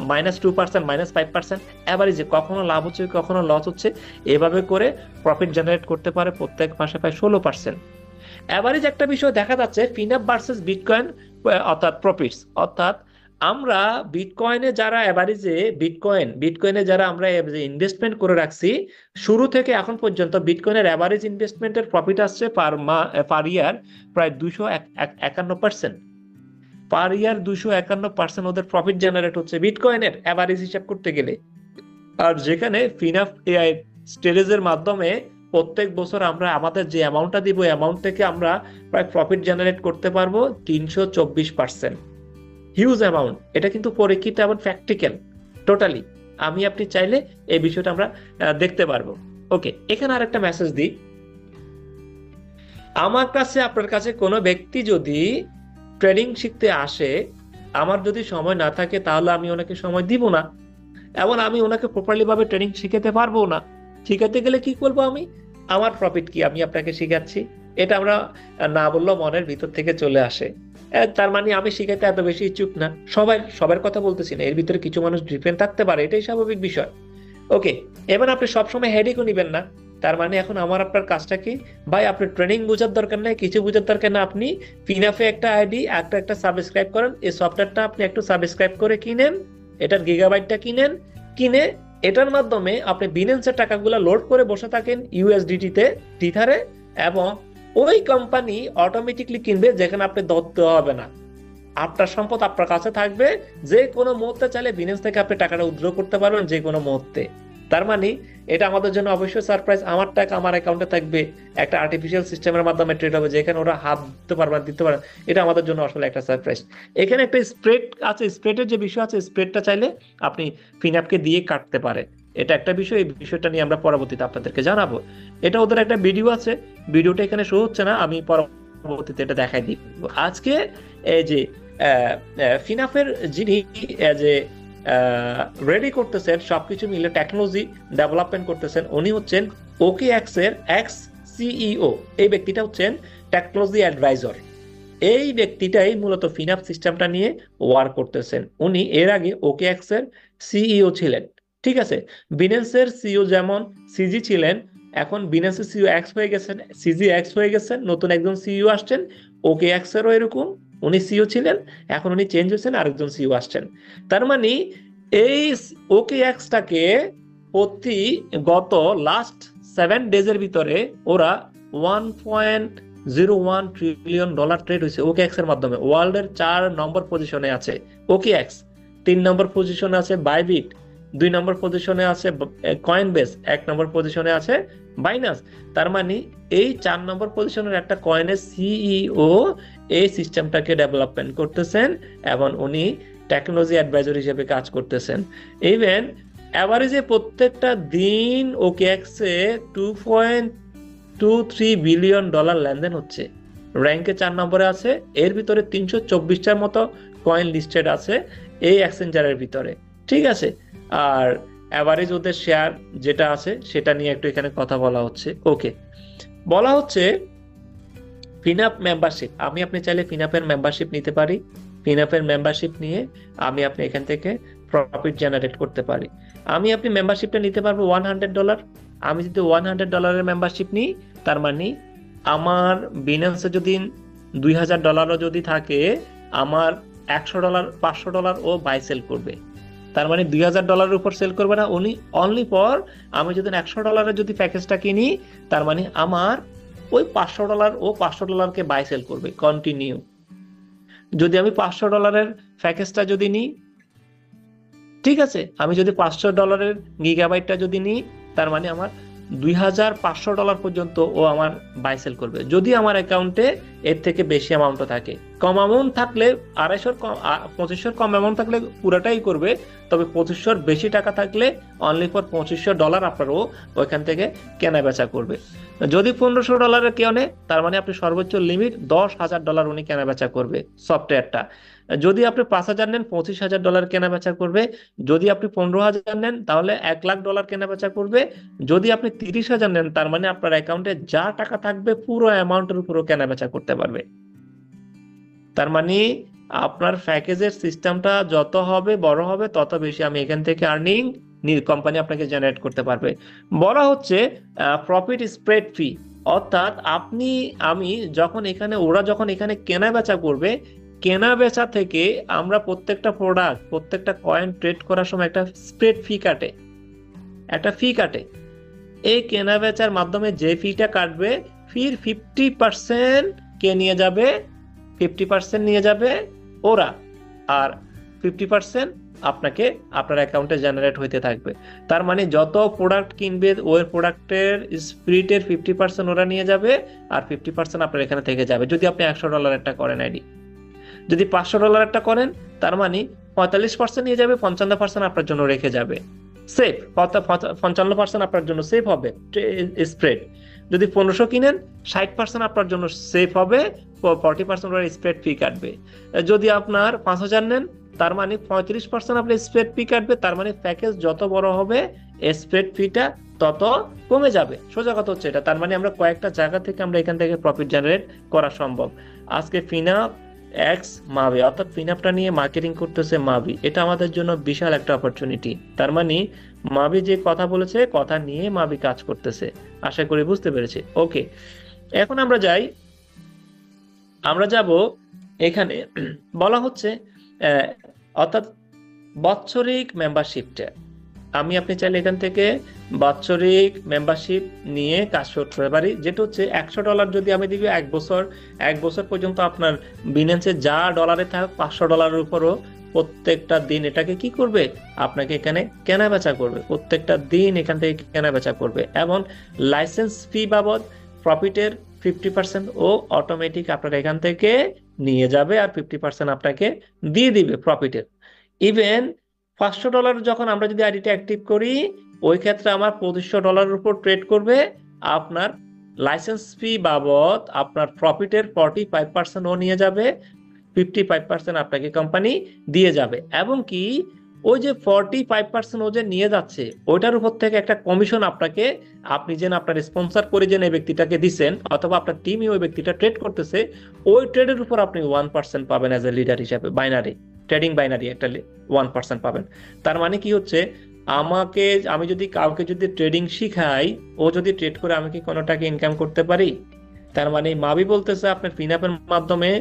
-2%, -5% অ্যাভারেজে, কখনো লাভ হচ্ছে কখনো লস হচ্ছে। এভাবে করে প্রফিট জেনারেট করতে পারে প্রত্যেক মাসে প্রায় 16%। অ্যাভারেজ একটা বিষয় দেখা যাচ্ছে ফিনাপ ভার্সেস বিটকয়েন, অর্থাৎ প্রফিটস, অর্থাৎ আমরা বিটকয়েনে যারা অ্যাভারেজে বিটকয়েনে যারা আমরা ইনভেস্টমেন্ট করে রাখছি, শুরু থেকে এখন পর্যন্ত বিটকয়েনের অ্যাভারেজ ইনভেস্টমেন্টের প্রফিট আসছে পার ইয়ার প্রায় 251%। পার ইয়ার 251% ওদের প্রফিট জেনারেট হচ্ছে বিটকয়েনের অ্যাভারেজ হিসাব করতে গেলে। আর যেখানে ফিনাপ এআই স্টেজের মাধ্যমে প্রত্যেক বছর আমরা আমাদের যে অ্যামাউন্টটা দিব, অ্যামাউন্ট থেকে আমরা প্রায় প্রফিট জেনারেট করতে পারবো 324%। Huge amount. এটা কিন্তু পরীক্ষিত এবং প্র্যাকটিক্যাল টোটালি। আপনি চাইলে এই বিষয়টা আমরা দেখতে পারবো। ওকে, এখানে আর একটা মেসেজ দিই। আমার কাছে আপনার কাছে কোনো ব্যক্তি যদি ট্রেডিং শিখতে আসে, আমার যদি সময় না থাকে তাহলে আমি ওনাকে সময় দিব না, এবং আমি ওনাকে প্রপারলি ভাবে ট্রেনিং শিখাতে পারবো না। শিখাতে গেলে কি করবো আমি? আমার প্রফিট কি আমি আপনাকে শিখাচ্ছি? এটা আমরা না বললেও মনের ভিতর থেকে চলে আসে। তার মানে আমি শিখাতে এত বেশি ইচ্ছুক না। সবার কথা বলতেছি না, এর ভিতরে কিছু মানুষ ডিফারেন্ট থাকতে পারে, এটাই স্বাভাবিক বিষয়। ওকে, এবার আপনি সবসময় হেডেকও নিবেন না। তার মানে এখন আমার আপনার কাজটা কি ভাই? আপনি ট্রেনিং বোঝার দরকার নাই, কিছু বোঝার দরকার না। আপনি ফিনাফে একটা আইডি একটা সাবস্ক্রাইব করেন, এই সফটওয়্যারটা আপনি একটু সাবস্ক্রাইব করে কিনেন, এটার গিগাবাইটটা কিনে এটার মাধ্যমে আপনি বিনেন্সের টাকাগুলো লোড করে বসে থাকেন ইউএসডিটি তে, টিথারে, এবং ওই কোম্পানি অটোমেটিকলি কিনবে, যেখানে আপনি ধরতে হবে না। আপনার সম্পদ আপনার কাছে থাকবে, যে কোনো মুহূর্তে চাইলে বিনেন্স থেকে আপনি টাকাটা উইথড্র করতে পারবেন যে কোনো মুহূর্তে। তার মানে এটা আমাদের জন্য অবশ্যই সারপ্রাইজ। আমার টাকা আমার অ্যাকাউন্টে থাকবে, একটা আর্টিফিশিয়াল সিস্টেমের মাধ্যমে ট্রেড হবে, যেখানে ওরা হাত দিতে পারবে দিতে পারে। এটা আমাদের জন্য আসলে একটা সারপ্রাইজ। এখানে একটা স্প্রেড আছে, স্প্রেডের যে বিষয় আছে, স্প্রেডটা চাইলে আপনি ফিনঅ্যাপকে দিয়ে কাটতে পারে। এটা একটা বিষয়, এই বিষয়টা নিয়ে আমরা পরবর্তীতে আপনাদেরকে জানাবো। এটা ওদের একটা ভিডিও আছে, ভিডিওটা এখানে শো হচ্ছে না, আমি পরবর্তীতে এটা দেখাই দিব। আজকে এই যে ফিনাফের যিনি যে রেডি করতেছেন, সবকিছু মিলে টেকনোলজি ডেভেলপমেন্ট করতেছেন, উনি হচ্ছেন OKX এর এক্স সিইও। এই ব্যক্তিটা হচ্ছেন টেকনোলজি অ্যাডভাইজর। এই ব্যক্তিটাই মূলত ফিনাপ সিস্টেমটা নিয়ে ওয়ার্ক করতেছেন। উনি এর আগে OKX এর সিইও ছিলেন। ঠিক আছে, বিনেন্সের সিইও যেমন সিজি ছিলেন, এখন বিনেন্সের সিইও এক্স হয়ে গেছেন, সিজি এক্স হয়ে গেছেন, নতুন একজন সিইও আসছেন। OKX এরও এরকম, উনি সিইও ছিলেন, এখন উনি চেঞ্জ হয়েছেন, আরেকজন সিইও আসছেন। তার মানে এই OKX-টাকে গত লাস্ট 7 ডেজের ভিতরে ওরা $1.01 ট্রিলিয়ন ট্রেড হয়েছে OKX এর মাধ্যমে। ওয়ার্ল্ডের 4 নম্বর পজিশনে আছে OKX, 3 নম্বর পজিশনে আছে বাইবিট, 2 নম্বর পজিশনে আছে কয়েনবেস, 1 নম্বর পজিশনে আছে বাইনান্স। তার মানে এই 4 নম্বর পজিশনের একটা কয়েনের সিইও এই সিস্টেমটাকে ডেভেলপমেন্ট করতেছেন, এবং উনি টেকনোলজি অ্যাডভাইজার হিসেবে কাজ করতেছেন। ইভেন অ্যাভারেজে প্রত্যেকটা দিন OKX এ $2.23 বিলিয়ন লেনদেন হচ্ছে। র্যাঙ্কে 4 নম্বরে আছে, এর ভিতরে 324টার মতো কয়েন লিস্টেড আছে এই এক্সচেঞ্জারের ভিতরে। ঠিক আছে, আর অ্যাভারেজ ওদের শেয়ার যেটা আছে সেটা নিয়ে একটু এখানে কথা বলা হচ্ছে। ওকে, বলা হচ্ছে ফিনাপ মেম্বারশিপ। আপনি চাইলে ফিনাপের মেম্বারশিপ নিতে পারি। ফিনাপের মেম্বারশিপ নিয়ে আপনি এখান থেকে প্রফিট জেনারেট করতে পারি। আপনি মেম্বারশিপটা নিতে পারবো $100। আমি যদি $100 মেম্বারশিপ নিই, তার মানে আমার বিনান্সে যদি $2000 যদি থাকে, আমার $100 $500 ও বাই সেল করবে। তার মানে $2000 উপর সেল করবে না, উনি অনলি ফর আমি যদি $100 যদি প্যাকেজটা কিনি, তার মানে আমার ওই $500 ও $500 বাই সেল করবে কন্টিনিউ। যদি আমি $500 প্যাকেজটা যদি নিই, ঠিক আছে, আমি যদি $500 গিগাবাইটটা যদি নিই, তার মানে আমার $2500 পর্যন্ত ও আমার বাই সেল করবে, যদি আমার অ্যাকাউন্টে এর থেকে বেশি অ্যামাউন্ট থাকে। কম অ্যামাউন্ট থাকলে 2500 কম অ্যামাউন্ট থাকলে পুরাটাই করবে, তবে 2500 বেশি টাকা থাকলে অনলি ফর $2500 আপনারও ওইখান থেকে কেনা বেচা করবে। যদি $1500 কেউ নেয়, তার মানে আপনি সর্বোচ্চ লিমিট $10,000 উনি কেনা বেচা করবে সফটওয়্যারটা। যদি আপনি 5000 নেন, $25,000 কেনা বেচা করবে। যদি আপনি 15,000 নেন, তাহলে $1,00,000 কেনা বেচা করবে। যদি আপনি 30,000 নেন, তার মানে আপনার অ্যাকাউন্টে যা টাকা থাকবে পুরো অ্যামাউন্টের উপরও কেনা বেচা করতে পারবে। তার মানে আপনার প্যাকেজের সিস্টেমটা যত হবে বড় হবে, তত বেশি আমি এখান থেকে আর্নিং কোম্পানি আপনাকে জেনারেট করতে পারবে। বলা হচ্ছে প্রফিট স্প্রেড ফি, অর্থাৎ ওরা যখন এখানে কেনা বেচা করবে, কেনা বেচা থেকে আমরা প্রত্যেকটা প্রোডাক্ট, প্রত্যেকটা কয়েন ট্রেড করার সময় একটা স্প্রেড ফি কাটে, একটা ফি কাটে। এই কেনা বেচার মাধ্যমে যে ফিটা কাটবে, ফির 50% কে নিয়ে যাবে, 50% নিয়ে যাবে ওরা, আর 50% আপনাকে আপনার অ্যাকাউন্টে জেনারেট হইতে থাকবে। তার মানে যত প্রোডাক্ট কিনবে, ওই প্রোডাক্টের স্প্রিটের 50% ওরা নিয়ে যাবে, আর 50% আপনার এখানে থেকে যাবে। যদি আপনি $100 করেন আইডি, যদি $500 করেন, তার মানে 45% নিয়ে যাবে, 55% আপনার জন্য রেখে যাবে সেফ, 55% আপনার জন্য সেফ হবে স্প্রেড। যদি 1500 কিনেন, 60% আপনার জন্য সেফ হবে, 40% ওরা স্প্রেড ফি কাটবে। যদি আপনার 5000 নেন, তার মানে 35% আপনি স্প্রেড ফি কাটবে। তার মানে প্যাকেজ যত বড় হবে, স্প্রেড ফিটা তত কমে যাবে। সোজা কথা হচ্ছে এটা। তার মানে আমরা কয়েকটা জায়গা থেকে আমরা এখান থেকে প্রফিট জেনারেট করা সম্ভব। আজকে ফিনাপ এক্স মাভি, অর্থাৎ ফিনাপটা নিয়ে মার্কেটিং করতেছে মাভি, এটা আমাদের জন্য বিশাল একটা অপরচুনিটি। তার মানে মাভি যে কথা বলেছে, কথা নিয়ে মাভি কাজ করতেছে। আশা করি বুঝতে পেরেছি। ওকে, এখন আমরা যাব এখানে। বলা হচ্ছে অর্থাৎ বাৎসরিক মেম্বারশিপটা, আপনি চাইলে এখান থেকে বাৎসরিক মেম্বারশিপ নিয়ে কাজ করতে পারি, যেটা হচ্ছে $100 যদি আমি দিবি 1 বছর পর্যন্ত আপনার বিনেন্সে যা ডলারে থাক, $500 উপরও প্রত্যেকটা দিন এটাকে কি করবে, আপনাকে এখানে কেনা বেচা করবে, প্রত্যেকটা দিন এখান থেকে কেনা বেচা করবে। এবং লাইসেন্স ফি বাবদ প্রফিটের 50% ও অটোমেটিক আপনার এখান থেকে নিয়ে যাবে, আর 50% আপনাকে দিয়ে দিবে প্রফিটের। ইভেন $500 যখন আমরা যদি আইডিটা অ্যাক্টিভ করি, ওই ক্ষেত্রে আমার $2500 উপর ট্রেড করবে, আপনার লাইসেন্স ফি বাবদ আপনার প্রফিটের 45% ও নিয়ে যাবে, 55% আপনাকে কোম্পানি দিয়ে যাবে। এবং কি ওই যে 45% ও যে নিয়ে যাচ্ছে, ওইটার উপর থেকে একটা কমিশন আপনি যেন আপনার স্পন্সর করে যেন এই ব্যক্তিটাকে দিচ্ছেন, অথবা আপনার টিমই ওই ব্যক্তিটা ট্রেড করতেছে, ওই ট্রেডের উপর আপনি 1% পাবেন অ্যাজ এ লিডার হিসাবে। ট্রেডিং বাইনারি একটা 1% পাবেন। তার মানে কি হচ্ছে, আমি যদি কাউকে যদি ট্রেডিং শিখাই, ও যদি ট্রেড করে আমি কি কোনো টাকা ইনকাম করতে পারি? তার মানে মাবি বলতেছে আপনার ফিনাপের মাধ্যমে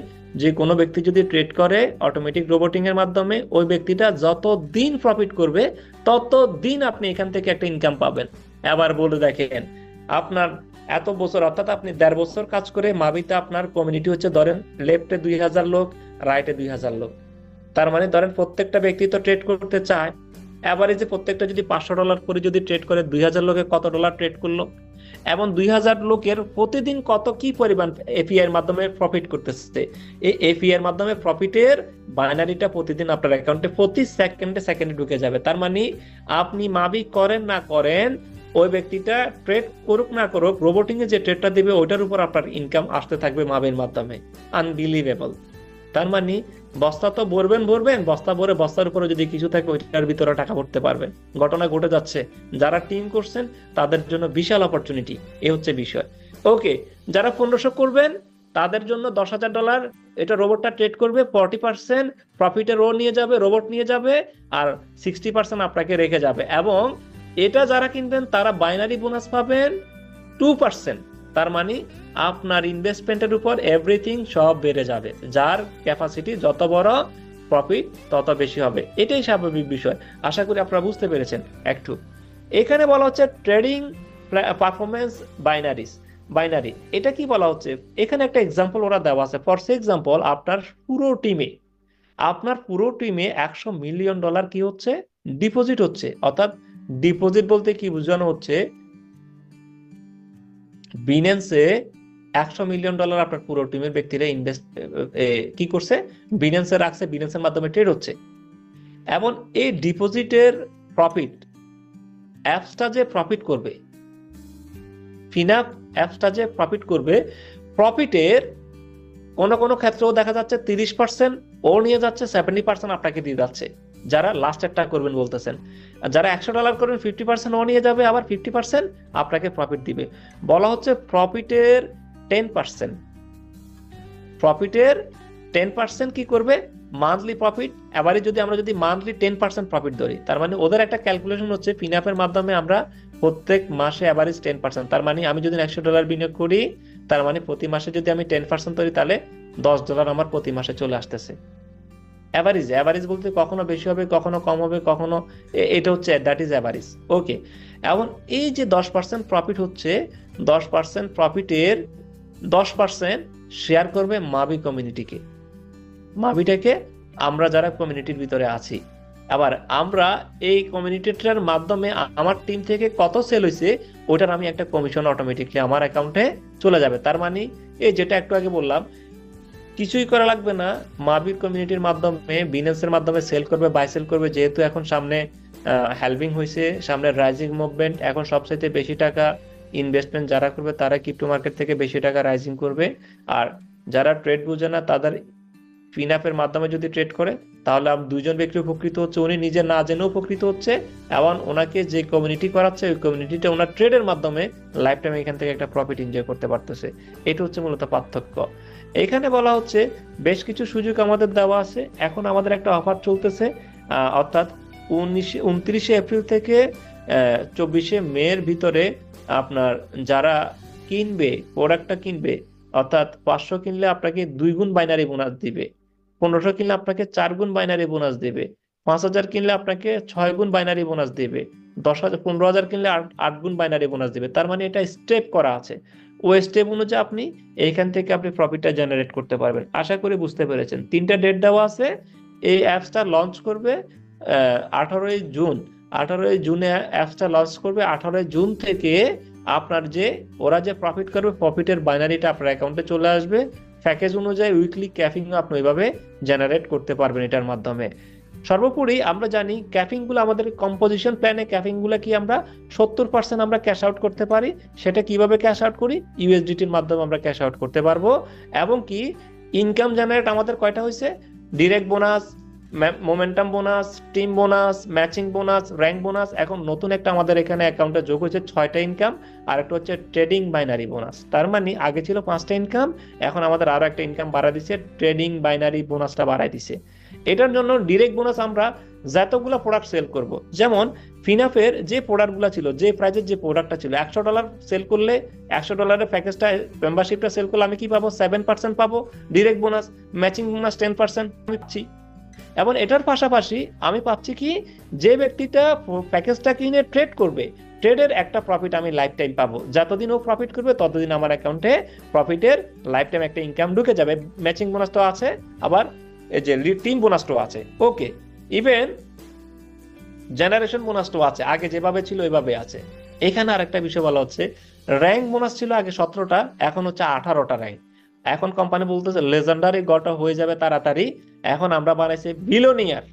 যে কোনো ব্যক্তি যদি ট্রেড করে অটোমেটিক রোবোটিং এর মাধ্যমে, ওই ব্যক্তিটা যত দিন প্রফিট করবে, তত দিন আপনি এখান থেকে একটা ইনকাম পাবেন। এবার বলে দেখেন, আপনার এত বছর, অর্থাৎ আপনি 1.5 বছর কাজ করে মাবিতে আপনার কমিউনিটি হচ্ছে ধরেন লেফটে 2000 লোক, রাইটে 2000 লোক। তার মানে ধরেন প্রত্যেকটা ব্যক্তি তো ট্রেড করতে চায়, এভারেজে প্রত্যেকটা যদি $500 করে যদি ট্রেড করে, 2000 লোকে কত ডলার ট্রেড করলো, এবং 2000 লোকের প্রতিদিন কত কি পরিমাণ এপিআই এর মাধ্যমে প্রফিট করতেছে। এই এপিআই এর মাধ্যমে প্রফিটের বাইনারিটা প্রতিদিন আপনার অ্যাকাউন্টে প্রতি সেকেন্ডে ঢুকে যাবে। তার মানে আপনি মাবি করেন না করেন, ওই ব্যক্তিটা ট্রেড করুক না করুক, রোবোটিং এ যে ট্রেডটা দিবে ওইটার উপর আপনার ইনকাম আসতে থাকবে মাবির মাধ্যমে। আনবিলিভেবল। তার মানে বস্তা তো ভরবেন, বস্তা ভরে বস্তার উপরে যদি কিছু থাকে ওইটার ভিতরে টাকা ভরতে পারবেন। ঘটনা ঘটে যাচ্ছে, যারা টিম করছেন তাদের জন্য বিশাল অপরচুনিটি, এ হচ্ছে বিষয়। ওকে, যারা 1500 করবেন তাদের জন্য $10,000, এটা রোবটটা ট্রেড করবে, 40% প্রফিটের ও নিয়ে যাবে, রোবট নিয়ে যাবে, আর 60% আপনাকে রেখে যাবে। এবং এটা যারা কিনবেন তারা বাইনারি বোনাস পাবেন 2%। তার মানে আপনার ইনভেস্টমেন্টের উপর এভরিথিং সব বেড়ে যাবে। যার ক্যাপাসিটি যত বড়, প্রফিট তত বেশি হবে, এটাই স্বাভাবিক বিষয়। আশা করি আপনারা বুঝতে পেরেছেন একটু। এখানে বলা হচ্ছে ট্রেডিং পারফরমেন্স বাইনারি, এটা কি বলা হচ্ছে, এখানে একটা এক্সাম্পল ওরা দেওয়া আছে। ফর এক্সাম্পল, আপনার পুরো টিমে $100 মিলিয়ন কি হচ্ছে, ডিপোজিট হচ্ছে। অর্থাৎ ডিপোজিট বলতে কি বোঝানো হচ্ছে, বিনেন্সে $100 মিলিয়ন আপনার পুরো টিমের ব্যক্তিরা ইনভেস্ট কি করছে, বিনেন্সে রাখছে, বিনেন্সের মাধ্যমে ট্রেড হচ্ছে। এবং এই ডিপোজিটের প্রফিট অ্যাপসটা যে প্রফিট করবে, ফিনাপ অ্যাপসটা যে প্রফিট করবে, প্রফিটের কোনো ক্ষেত্রেও দেখা যাচ্ছে 30% ও নিয়ে যাচ্ছে, 70% আপনাকে দিয়ে যাচ্ছে, যারা লাস্টেরটা করবেন বলতেছেন। যারা $100 করবেন 50% ও নিয়ে যাবে, আবার 50% আপনাকে প্রফিট দিবে। বলা হচ্ছে প্রফিটের 10% কি করবে, মান্থলি প্রফিট। এবারে আমরা যদি মান্থলি 10% প্রফিট ধরি, তার মানে ওদের একটা ক্যালকুলেশন হচ্ছে ফিনাপের মাধ্যমে আমরা প্রত্যেক মাসে অ্যাভারেজ 10%, তার মানে আমি যদি $100 বিনিয়োগ করি, তার মানে প্রতি মাসে যদি আমি 10% ধরি, তাহলে $10 আমার প্রতি মাসে চলে আসতেছে। অ্যাভারেজ বলতে কখনো বেশি হবে, কখনো কম হবে, কখনো এটা হচ্ছে দ্যাট ইজ অ্যাভারেজ। ওকে, এখন এই যে 10% প্রফিট হচ্ছে, 10% প্রফিটের 10% শেয়ার করবে মাবি কমিউনিটিকে, মাবিটাকে, আমরা যারা কমিউনিটির ভিতরে আছি। আবার আমরা এই কমিউনিটিটার মাধ্যমে আমার টিম থেকে কত সেল হয়েছে, ওটার আমি একটা কমিশন অটোমেটিকলি আমার অ্যাকাউন্টে চলে যাবে। তার মানে এই যেটা একটু আগে বললাম, কিছুই করা লাগবে না, মাবির কমিউনিটির মাধ্যমে, বিনেন্সের মাধ্যমে সেল করবে, বাই সেল করবে। যেহেতু এখন সামনে হ্যালভিং হয়েছে, সামনে রাইজিং মুভমেন্ট, এখন সবচাইতে বেশি টাকা ইনভেস্টমেন্ট যারা করবে তারা ক্রিপ্টো মার্কেট থেকে বেশি টাকা রাইজিং করবে। আর যারা ট্রেড বুঝে না, তাদের ফিনাপের মাধ্যমে যদি ট্রেড করে, তাহলে দুইজন ব্যক্তি উপকৃত হচ্ছে, উনি নিজে না জেনে উপকৃত হচ্ছে, এবং ওনাকে যে কমিউনিটি করাচ্ছে, ওই কমিউনিটিটা ওনার ট্রেডের মাধ্যমে লাইফ টাইম এখান থেকে একটা প্রফিট এনজয় করতে পারতেছে। এটা হচ্ছে মূলত পার্থক্য। এখানে বলা হচ্ছে বেশ কিছু সুযোগ আমাদের দেওয়া আছে। এখন আমাদের একটা অফার চলতেছে, অর্থাৎ 29 এপ্রিল থেকে 24 মের ভিতরে আপনার যারা প্রোডাক্টটা কিনবে, অর্থাৎ 500 কিনলে আপনাকে 2 গুণ বাইনারি বোনাস দিবে, 1500 কিনলে আপনাকে 4 গুণ বাইনারি বোনাস দেবে, 5000 কিনলে আপনাকে 6 গুণ বাইনারি বোনাস দেবে, 15,000 কিনলে 8 গুণ বাইনারি বোনাস দেবে। তার মানে এটা স্টেপ করা আছে, ওই স্টেপ অনুযায়ী আপনি এইখান থেকে আপনি প্রফিটটা জেনারেট করতে পারবেন। আশা করি বুঝতে পেরেছেন। 3টা ডেট দেওয়া আছে। এই অ্যাপসটা লঞ্চ করবে 18ই জুন। 18ই জুনে অ্যাপসটা লঞ্চ করবে। 18ই জুন থেকে আপনার ওরা যে প্রফিট করবে, প্রফিটের বাইনারিটা আপনার অ্যাকাউন্টে চলে আসবে। প্যাকেজ অনুযায়ী উইকলি ক্যাফিং আপনি ওইভাবে জেনারেট করতে পারবেন এটার মাধ্যমে। সর্বোপরি আমরা জানি ক্যাফিং গুলো, আমাদের কম্পোজিশন প্ল্যানে ক্যাফিং গুলো কি, আমরা 70% আমরা ক্যাশ আউট করতে পারি। সেটা কিভাবে ক্যাশ আউট করি, ইউএসডিটির মাধ্যমে আমরা ক্যাশ আউট করতে পারবো। এবং কি ইনকাম জেনারেট আমাদের কয়টা হয়েছে, direct bonus, momentum bonus, team bonus, matching bonus, rank bonus. এখন নতুন একটা আমাদের এখানে অ্যাকাউন্টে যোগ হয়েছে 6টা ইনকাম, আর একটা হচ্ছে ট্রেডিং বাইনারি বোনাস। তার মানে আগে ছিল 5টা ইনকাম, এখন আমাদের আরো একটা ইনকাম বাড়াই দিচ্ছে, ট্রেডিং বাইনারি বোনাসটা বাড়াই দিছে। এটার জন্য ডিরেক্ট বোনাস আমরা যতগুলো প্রোডাক্ট সেল করব, যেমন ফিনাফের যে প্রোডাক্টগুলো ছিল, যে প্রাইজের যে প্রোডাক্টটা ছিল, $100 সেল করলে, $100 প্যাকেজটা মেম্বারশিপটা সেল করলে আমি কি পাবো, 7% পাবো ডিরেক্ট বোনাস, ম্যাচিং বোনাস 10% আমি পাচ্ছি। এবং এটার পাশাপাশি আমি পাচ্ছি কি, যে ব্যক্তিটা প্যাকেজটা কিনে ট্রেড করবে, ট্রেডের একটা প্রফিট আমি লাইফ টাইম পাবো। যতদিন ও প্রফিট করবে ততদিন আমার অ্যাকাউন্টে প্রফিটের লাইফ টাইম একটা ইনকাম ঢুকে যাবে। ম্যাচিং বোনাসটাও আছে, আবার এই যে টিম বোনাসটাও আছে। ওকে, ইভেন জেনারেশন বোনাসটাও আছে, আগে যেভাবে ছিল ওইভাবে আছে। এখানে আরেকটা বিষয় বলা হচ্ছে, র্যাঙ্ক বোনাস ছিল আগে 17টা, এখন হচ্ছে 18টা র্যাঙ্ক। এখন কোম্পানি বলতেছে লেজেন্ডারি গডটা হয়ে যাবে তাড়াতাড়ি, এখন আমরা বানাইছি বিলিয়নিয়ার।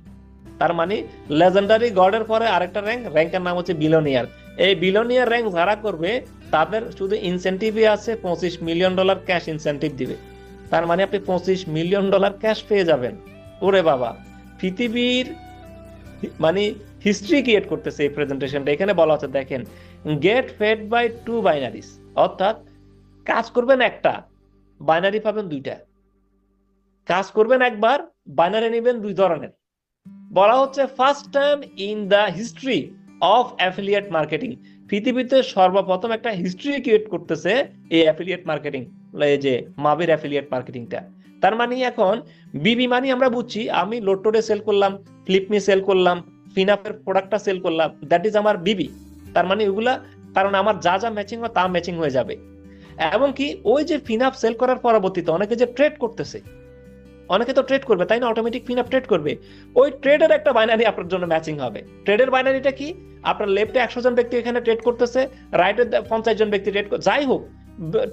তার মানে লেজেন্ডারি গডের পরে আরেকটা র্যাঙ্কের নাম হচ্ছে বিলিয়নিয়ার। এই বিলিয়নিয়ার র্যাঙ্ক যারা করবে তাদের শুধু ইনসেন্টিভই আছে, $25 মিলিয়ন ক্যাশ ইনসেন্টিভ দিবে। তার মানে আপনি $25 মিলিয়ন ক্যাশ পেয়ে যাবেন। ওরে বাবা, পৃথিবীর মানে হিস্ট্রি ক্রিয়েট করতেছে এই প্রেজেন্টেশনটা। এখানে বলা হচ্ছে দেখেন, গেট ফেড বাই 2 বাইনারিজ, অর্থাৎ কাজ করবেন একটা, বাইনারি পাবেন 2টা। কাজ করবেন একবার, বাইনারি নেবেন 2 ধরনের। বলা হচ্ছে first time in the history of affiliate marketing, পৃথিবীতে সর্বপ্রথম একটা হিস্ট্রি ক্রিয়েট করতেছে এই অ্যাফিলিয়েট মার্কেটিং, এই যে মাবির অ্যাফিলিয়েট মার্কেটিংটা। তার মানে এখন বিবি মানে আমরা বুঝছি আমি লোটোরে সেল করলাম, ফ্লিপমি সেল করলাম, ফিনাফের প্রোডাক্টটা সেল করলাম, দ্যাট ইজ আমার বিবি। তার মানে ওগুলা, কারণ আমার যা যা ম্যাচিং হয় তা ম্যাচিং হয়ে যাবে। এবং কি ওই যে ফিনাফ সেল করার পরবর্তীতে অনেকে যে ট্রেড করতেছে, অনেকে তো ট্রেড করবে তাই না, অটোমেটিক ফিনাপ ট্রেড করবে, ওই ট্রেডের একটা বাইনারি আপনার জন্য ম্যাচিং হবে। ট্রেডের বাইনারিটা কি, আপনার লেফটে 100 জন ব্যক্তি এখানে ট্রেড করতেছে, রাইটে 50 জন ব্যক্তি ট্রেড, যাই হোক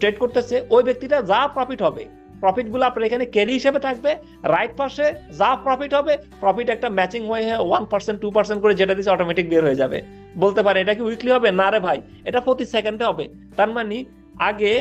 ট্রেড করতেছে, ওই ব্যক্তিটা যা প্রফিট হবে প্রফিট গুলো আপনার এখানে ক্যারি হিসেবে থাকবে, রাইট পাশে যা প্রফিট হবে প্রফিট একটা ম্যাচিং হয়ে 1% 2% করে যেটা দিচ্ছে অটোমেটিক বের হয়ে যাবে। বলতে পারে এটা কি উইকলি হবে, না রে ভাই এটা প্রতি সেকেন্ডে হবে। তার মানে আগে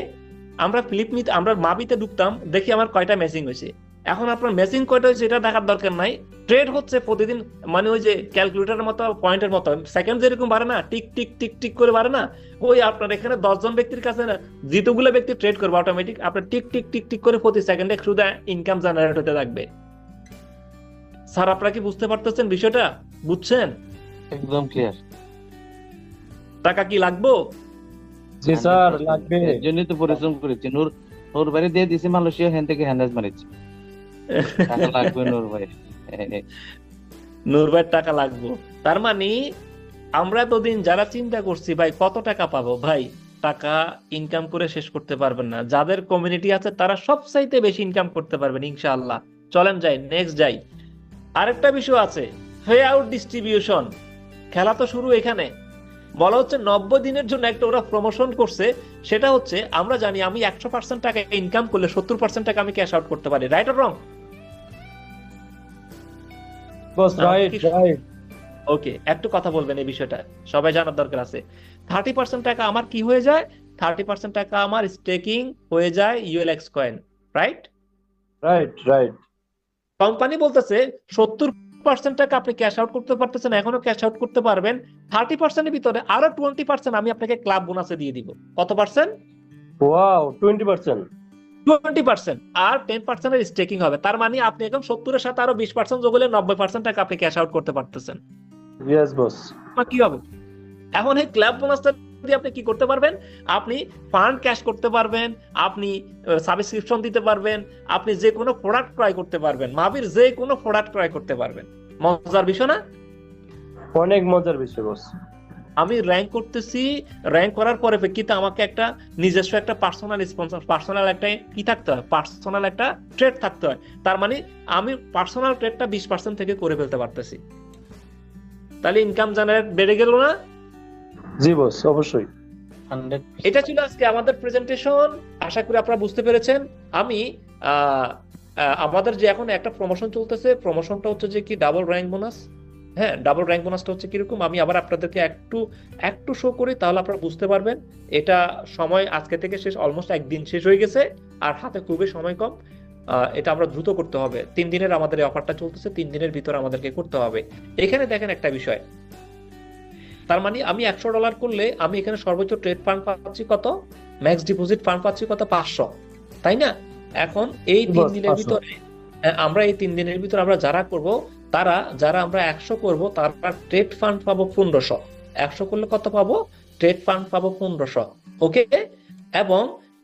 আমরা ফ্লিপমিতে আমরা মাবিতে ঢুকতাম, দেখি আমার কয়টা ম্যাচিং হয়েছে, এখন আপনার মেশিন কয়টা হয়েছে এটা দেখার দরকার নাই, ট্রেড হচ্ছে প্রতিদিন। মানে ওই যে ক্যালকুলেটরের মতো পয়েন্টের মতো সেকেন্ড যেরকম বাড়ে না, টিক টিক টিক টিক করে বাড়ে না, ওই আপনার এখানে 10 জন ব্যক্তির কাছে না যেতগুলো ব্যক্তি ট্রেড করবে অটোমেটিক আপনার টিক টিক টিক টিক করে প্রতি সেকেন্ডে শুধু ইনকাম জেনারেট হতে থাকবে। স্যার আপনারা কি বুঝতে পারতেছেন বিষয়টা, বুঝছেন? একদম ক্লিয়ার। টাকা কি লাগবো? জি স্যার লাগবে, এর জন্যই তো পরিশ্রম করেছি। নূর নূর ভাই দিয়ে দিছি মালয়েশিয়া, হ্যান থেকে হ্যান্ডাজ মারিছি। টাকা লাগবে নূর ভাই। নূর ভাই টাকা লাগবে। তার মানে আমরা এতদিন যারা চিন্তা করছি ভাই কত টাকা পাবো, ভাই টাকা ইনকাম করে শেষ করতে পারবেন না। যাদের কমিউনিটি আছে তারা সবচাইতে বেশি ইনকাম করতে পারবেন ইনশাআল্লাহ। চলেন যাই নেক্সট যাই। আরেকটা বিষয় আছে, পে আউট ডিস্ট্রিবিউশন। খেলা তো শুরু এখানে। বলা হচ্ছে 90 দিনের জন্য একটা ওরা প্রমোশন করছে, সেটা হচ্ছে আমরা জানি আমি 100% টাকা ইনকাম করলে 70% টাকা আমি ক্যাশ আউট করতে পারি, right or wrong? Boss right right. Okay, একটু কথা বলবেন এই বিষয়টা, সবাই জানার দরকার আছে। 30% টাকা আমার কি হয়ে যায়, 30% টাকা আমার স্টেকিং হয়ে যায় ULX coin, right? Right right. Company বলতেছে 70% টাকা আপনি ক্যাশ আউট করতে পারতেছেন, এখনো ক্যাশ আউট করতে পারবেন, 30% এর ভিতরে আরো 20% আমি আপনাকে ক্লাব বোনাসে দিয়ে দিব। কত পার্সেন্ট? ওয়াও 20%। 20%। আর 10% এর স্টেকিং হবে। তার মানে আপনি এখন 70 এর সাথে আরো 20% যোগ হলে 90% টাকা আপনি ক্যাশ আউট করতে পারতেছেন। Yes boss. কি হবে এখন এই ক্লাব বোনাসটা দিয়ে আপনি কি করতে পারবেন, আপনি ফান্ড ক্যাশ করতে পারবেন, আপনি সাবস্ক্রিপশন দিতে পারবেন, আপনি যে কোনো প্রোডাক্ট ক্রয় করতে পারবেন, মাবির যে কোনো প্রোডাক্ট ক্রয় করতে পারবেন। মজার বিষয় না? অনেক মজার বিষয় বস। আমি র্যাঙ্ক করতেছি, র্যাঙ্ক করার পরে প্রেক্ষিতে আমাকে একটা নিজস্ব একটা পার্সোনাল স্পন্সর, পার্সোনাল একটা কি থাকতে হয়, পার্সোনাল একটা ট্রেড থাকতে হয়। তার মানে আমি পার্সোনাল ট্রেডটা 20% থেকে করে ফেলতে পারতেছি। তাহলে ইনকাম জেনারেট বেড়ে গেল না? জি বস অবশ্যই। 100%। এটা ছিল আজকে আমাদের প্রেজেন্টেশন, আশা করি আপনারা বুঝতে পেরেছেন। আমি আমাদের যে এখন একটা প্রমোশন চলতেছে, প্রমোশনটা হচ্ছে যে কি ডাবল র্যাঙ্ক বোনাস। হ্যাঁ, ডাবল র্যাঙ্ক বোনাসটা হচ্ছে কিরকম আমি আবার আপনাদেরকে একটু একটু শো করি, তাহলে আপনারা বুঝতে পারবেন। এটা সময় আজকে থেকে শেষ, অলমোস্ট একদিন শেষ হয়ে গেছে, আর হাতে খুবই সময় কম। এটা আমরা দ্রুত করতে হবে। 3 দিনের আমাদের এই অফারটা চলতেছে, 3 দিনের ভিতরে আমাদেরকে করতে হবে। এখানে দেখেন একটা বিষয়, তার মানে আমি $100 করলে আমি এখানে সর্বোচ্চ ট্রেড ফান্ড পাচ্ছি কত, ম্যাক্স ডিপোজিট ফান্ড পাচ্ছি কত, 500, তাই না? এখন এই 3 দিনের ভিতরে আমরা এই 3 দিনের ভিতরে আমরা যারা করব, যারা আমরা 100 করব তারা ট্রেড ফান্ড পাবো 1500। 100 করলে কত পাবো, ট্রেড ফান্ড পাবো 1500। ওকে, এবং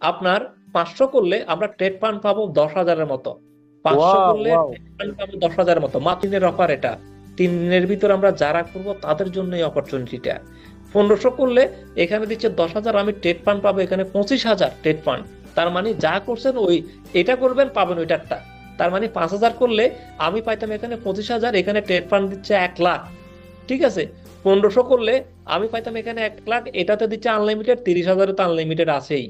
আপনার 500 করলে আমরা ট্রেড ফান্ড পাবো 10,000-এর মতো। 500 করলে ট্রেড ফান্ড পাবো 10,000-এর মতো। মাত্র অফার এটা, 3 দিনের ভিতর আমরা যারা করব তাদের জন্য এই অপরচুনিটিটা। 1500 করলে এখানে দিচ্ছে 10,000, আমি ট্রেড ফান্ড পাবো এখানে 25,000 ট্রেড ফান্ড। তার মানে যা করছেন ওই এটা করবেন পাবেন ওইটারটা। তার মানে 5,000 করলে আমি পাইতাম এখানে 25,000, এখানে ট্রেড ফান্ড দিচ্ছে 1 লাখ, ঠিক আছে? 1500 করলে আমি পাইতাম এখানে 1 লাখ, এটাতে দিচ্ছে আনলিমিটেড, 30,000 তো আনলিমিটেড আছেই।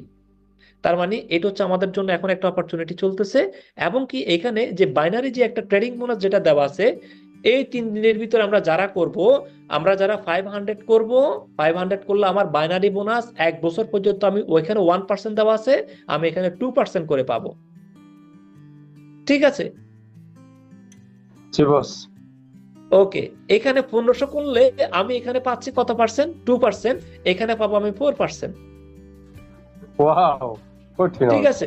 তার মানে এটা হচ্ছে আমাদের জন্য এখন একটা অপরচুনিটি চলতেছে। এবং কি এখানে যে বাইনারি যে একটা ট্রেডিং বোনাস যেটা দেওয়া আছে, এই 3 দিনের ভিতরে আমরা যারা করব, আমরা যারা 500 করব, 500 করলে আমার বাইনারি বোনাস 1 বছর পর্যন্ত আমি ওইখানে 1% দেওয়া আছে, আমি এখানে 2% করে পাবো। ঠিক আছে? জি বস। ওকে, এখানে 1500 করলে আমি এখানে পাচ্ছি কত পার্সেন্ট, 2%, এখানে পাবো আমি 4%। ওয়াও ঠিক আছে?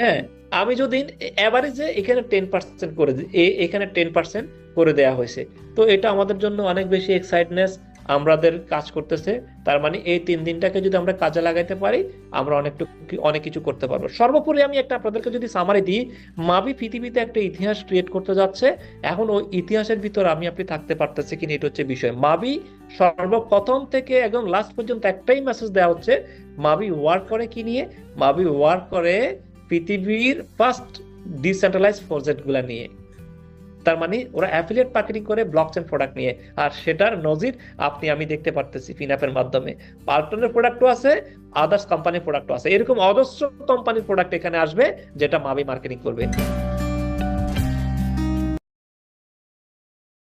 হ্যাঁ, আমি যদি এভারেজে এখানে 10% করে দিই, এখানে 10% করে দেওয়া হয়েছে, তো এটা আমাদের জন্য অনেক বেশি এক্সাইটনেস। আমাদের কাজ করতেছে। তার মানে এই 3 দিনটাকে যদি আমরা কাজে লাগাইতে পারি, আমরা অনেক কিছু করতে পারবো। সর্বোপরি আমি একটা আপনাদেরকে যদি সামারি দিই, মাবি পৃথিবীতে একটা ইতিহাস ক্রিয়েট করতে যাচ্ছে। এখন ওই ইতিহাসের ভিতর আপনি থাকতে পারতেছে কিনা, এটা হচ্ছে বিষয়। মাবি সর্বপ্রথম থেকে একদম লাস্ট পর্যন্ত একটাই মেসেজ দেওয়া হচ্ছে, মাবি ওয়ার্ক করে কি নিয়ে? মাবি ওয়ার্ক করে পৃথিবীর ফার্স্ট ডিসেন্ট্রালাইজ প্রজেক্ট গুলা নিয়ে। তার মানে ওরা অ্যাফিলিয়েট মার্কেটিং করে ব্লকচেন প্রোডাক্ট নিয়ে, আর সেটার নজির আমি দেখতে পারতেছি ফিনঅ্যাপের মাধ্যমে। পার্টনের প্রোডাক্টও আছে, আদার্স কোম্পানির প্রোডাক্টও আছে। এরকম অজস্র কোম্পানির প্রোডাক্ট এখানে আসবে যেটা মাবি মার্কেটিং করবে।